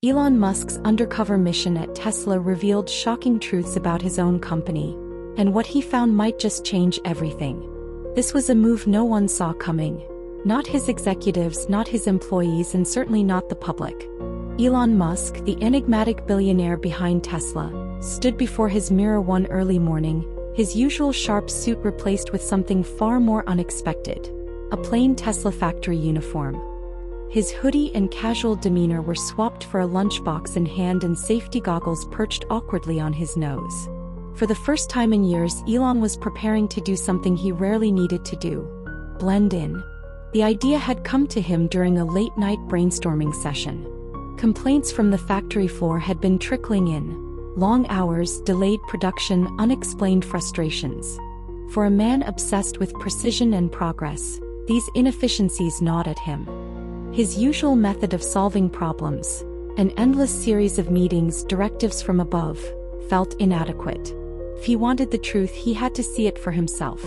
Elon Musk's undercover mission at Tesla revealed shocking truths about his own company, and what he found might just change everything. This was a move no one saw coming. Not his executives, not his employees, and certainly not the public. Elon Musk, the enigmatic billionaire behind Tesla, stood before his mirror one early morning, his usual sharp suit replaced with something far more unexpected: a plain Tesla factory uniform. His hoodie and casual demeanor were swapped for a lunchbox in hand and safety goggles perched awkwardly on his nose. For the first time in years, Elon was preparing to do something he rarely needed to do: blend in. The idea had come to him during a late-night brainstorming session. Complaints from the factory floor had been trickling in. Long hours, delayed production, unexplained frustrations. For a man obsessed with precision and progress, these inefficiencies gnawed at him. His usual method of solving problems, an endless series of meetings, directives from above, felt inadequate. If he wanted the truth, he had to see it for himself.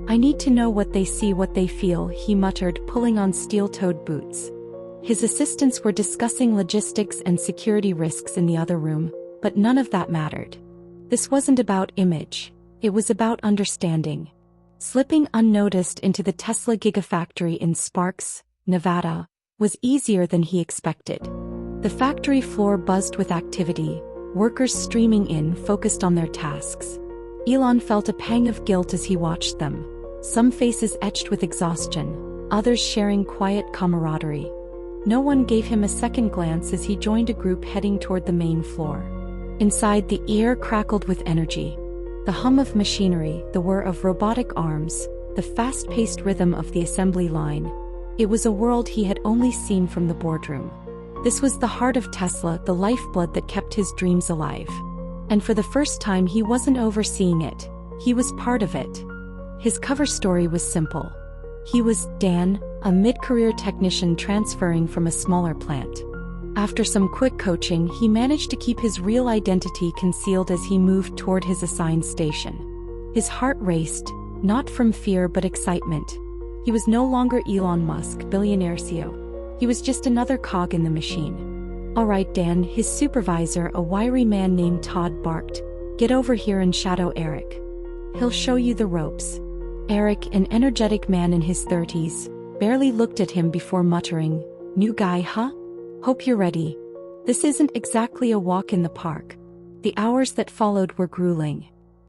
"I need to know what they see, what they feel," he muttered, pulling on steel-toed boots. His assistants were discussing logistics and security risks in the other room, but none of that mattered. This wasn't about image. It was about understanding. Slipping unnoticed into the Tesla Gigafactory in Sparks, Nevada, was easier than he expected. The factory floor buzzed with activity, workers streaming in, focused on their tasks. Elon felt a pang of guilt as he watched them, some faces etched with exhaustion, others sharing quiet camaraderie. No one gave him a second glance as he joined a group heading toward the main floor. Inside, the air crackled with energy. The hum of machinery, the whir of robotic arms, the fast-paced rhythm of the assembly line. It was a world he had only seen from the boardroom. This was the heart of Tesla, the lifeblood that kept his dreams alive. And for the first time, he wasn't overseeing it. He was part of it. His cover story was simple. He was Dan, a mid-career technician transferring from a smaller plant. After some quick coaching, he managed to keep his real identity concealed as he moved toward his assigned station. His heart raced, not from fear but excitement. He was no longer Elon Musk, billionaire CEO. He was just another cog in the machine. "All right, Dan," his supervisor, a wiry man named Todd, barked. "Get over here and shadow Eric. He'll show you the ropes." Eric, an energetic man in his 30s, barely looked at him before muttering, "New guy, huh? Hope you're ready." This isn't exactly a walk in the park. The hours that followed were grueling.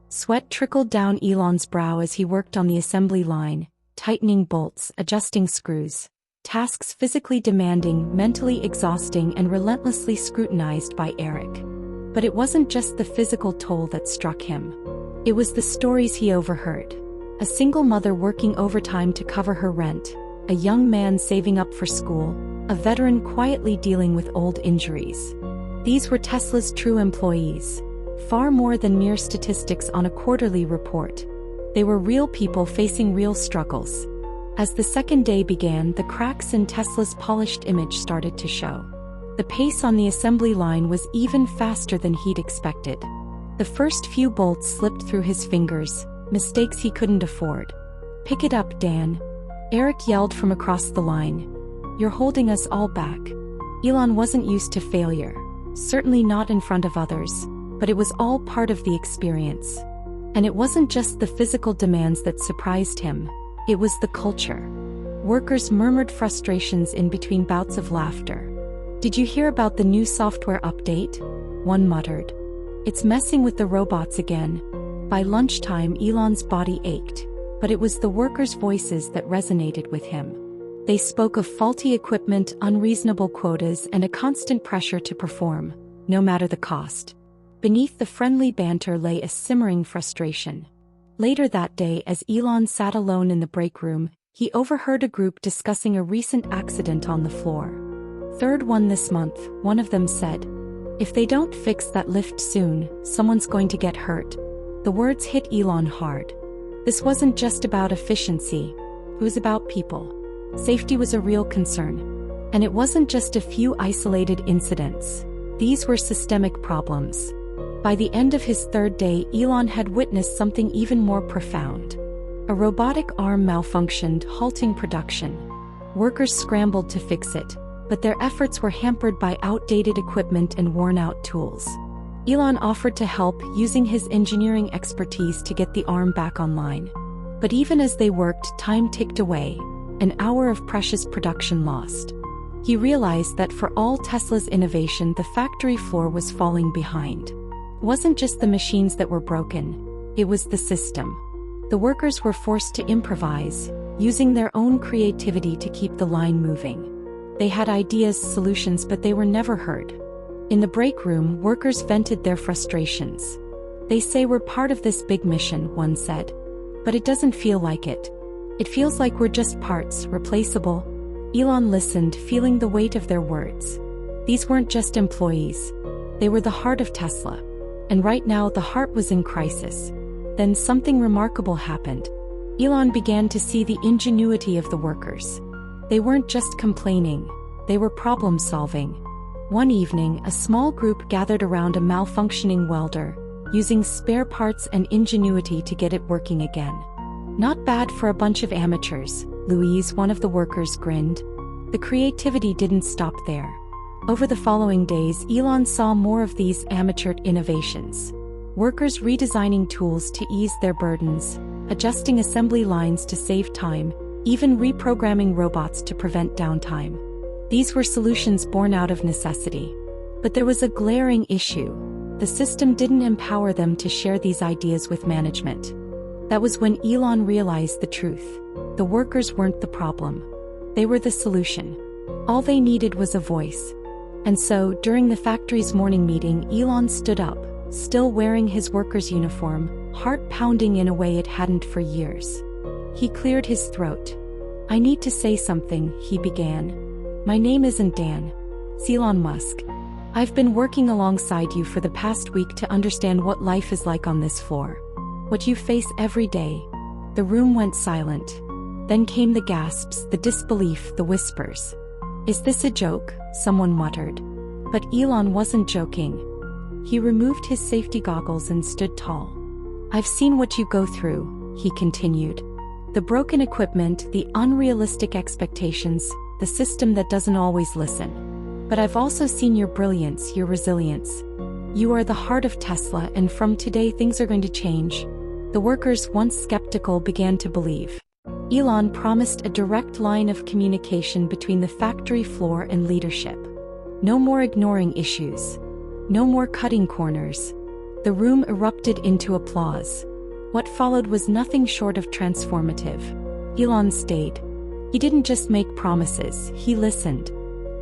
Sweat trickled down Elon's brow as he worked on the assembly line, tightening bolts, adjusting screws. Tasks physically demanding, mentally exhausting, and relentlessly scrutinized by Eric. But it wasn't just the physical toll that struck him. It was the stories he overheard. A single mother working overtime to cover her rent, a young man saving up for school, a veteran quietly dealing with old injuries. These were Tesla's true employees, far more than mere statistics on a quarterly report. They were real people facing real struggles. As the second day began, the cracks in Tesla's polished image started to show. The pace on the assembly line was even faster than he'd expected. The first few bolts slipped through his fingers, mistakes he couldn't afford. "Pick it up, Dan," Eric yelled from across the line. "You're holding us all back." Elon wasn't used to failure, certainly not in front of others, but it was all part of the experience. And it wasn't just the physical demands that surprised him, it was the culture. Workers murmured frustrations in between bouts of laughter. "Did you hear about the new software update?" one muttered. "It's messing with the robots again." By lunchtime, Elon's body ached, but it was the workers' voices that resonated with him. They spoke of faulty equipment, unreasonable quotas, and a constant pressure to perform, no matter the cost. Beneath the friendly banter lay a simmering frustration. Later that day, as Elon sat alone in the break room, he overheard a group discussing a recent accident on the floor. "Third one this month," one of them said. "If they don't fix that lift soon, someone's going to get hurt." The words hit Elon hard. This wasn't just about efficiency, it was about people. Safety was a real concern. And it wasn't just a few isolated incidents. These were systemic problems. By the end of his third day, Elon had witnessed something even more profound. A robotic arm malfunctioned, halting production. Workers scrambled to fix it, but their efforts were hampered by outdated equipment and worn-out tools. Elon offered to help using his engineering expertise to get the arm back online. But even as they worked, time ticked away, an hour of precious production lost. He realized that for all Tesla's innovation, the factory floor was falling behind. It wasn't just the machines that were broken, it was the system. The workers were forced to improvise, using their own creativity to keep the line moving. They had ideas, solutions, but they were never heard. In the break room, workers vented their frustrations. "They say we're part of this big mission," one said. "But it doesn't feel like it. It feels like we're just parts, replaceable." Elon listened, feeling the weight of their words. These weren't just employees. They were the heart of Tesla. And right now, the heart was in crisis. Then something remarkable happened. Elon began to see the ingenuity of the workers. They weren't just complaining, they were problem-solving. One evening, a small group gathered around a malfunctioning welder, using spare parts and ingenuity to get it working again. "Not bad for a bunch of amateurs," Louise, one of the workers, grinned. The creativity didn't stop there. Over the following days, Elon saw more of these amateur innovations. Workers redesigning tools to ease their burdens, adjusting assembly lines to save time, even reprogramming robots to prevent downtime. These were solutions born out of necessity. But there was a glaring issue. The system didn't empower them to share these ideas with management. That was when Elon realized the truth. The workers weren't the problem. They were the solution. All they needed was a voice. And so, during the factory's morning meeting, Elon stood up, still wearing his worker's uniform, heart pounding in a way it hadn't for years. He cleared his throat. "I need to say something," he began. "My name isn't Dan. It's Elon Musk. I've been working alongside you for the past week to understand what life is like on this floor. What you face every day." The room went silent. Then came the gasps, the disbelief, the whispers. "Is this a joke?" someone muttered. But Elon wasn't joking. He removed his safety goggles and stood tall. "I've seen what you go through," he continued. "The broken equipment, the unrealistic expectations, the system that doesn't always listen. But I've also seen your brilliance, your resilience. You are the heart of Tesla, and from today things are going to change." The workers, once skeptical, began to believe. Elon promised a direct line of communication between the factory floor and leadership. No more ignoring issues. No more cutting corners. The room erupted into applause. What followed was nothing short of transformative. Elon stayed. He didn't just make promises, he listened.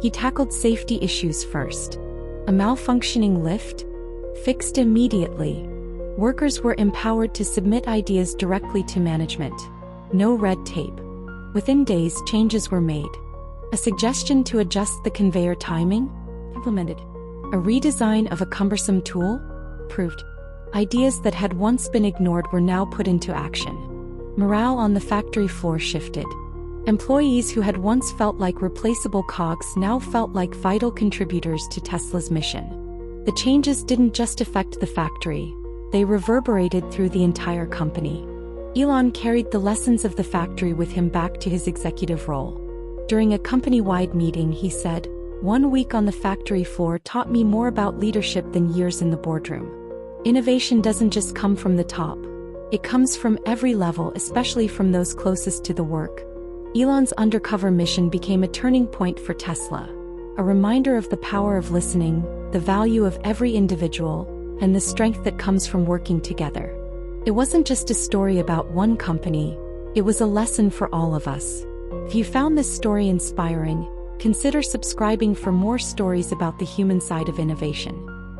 He tackled safety issues first. A malfunctioning lift? Fixed immediately. Workers were empowered to submit ideas directly to management. No red tape. Within days, changes were made. A suggestion to adjust the conveyor timing? Implemented. A redesign of a cumbersome tool? Approved. Ideas that had once been ignored were now put into action. Morale on the factory floor shifted. Employees who had once felt like replaceable cogs now felt like vital contributors to Tesla's mission. The changes didn't just affect the factory, they reverberated through the entire company. Elon carried the lessons of the factory with him back to his executive role. During a company-wide meeting, he said, "1 week on the factory floor taught me more about leadership than years in the boardroom. Innovation doesn't just come from the top. It comes from every level, especially from those closest to the work." Elon's Undercover mission became a turning point for Tesla, a reminder of the power of listening, the value of every individual, and the strength that comes from working together. It wasn't just a story about one company, it was a lesson for all of us. If you found this story inspiring, consider subscribing for more stories about the human side of innovation.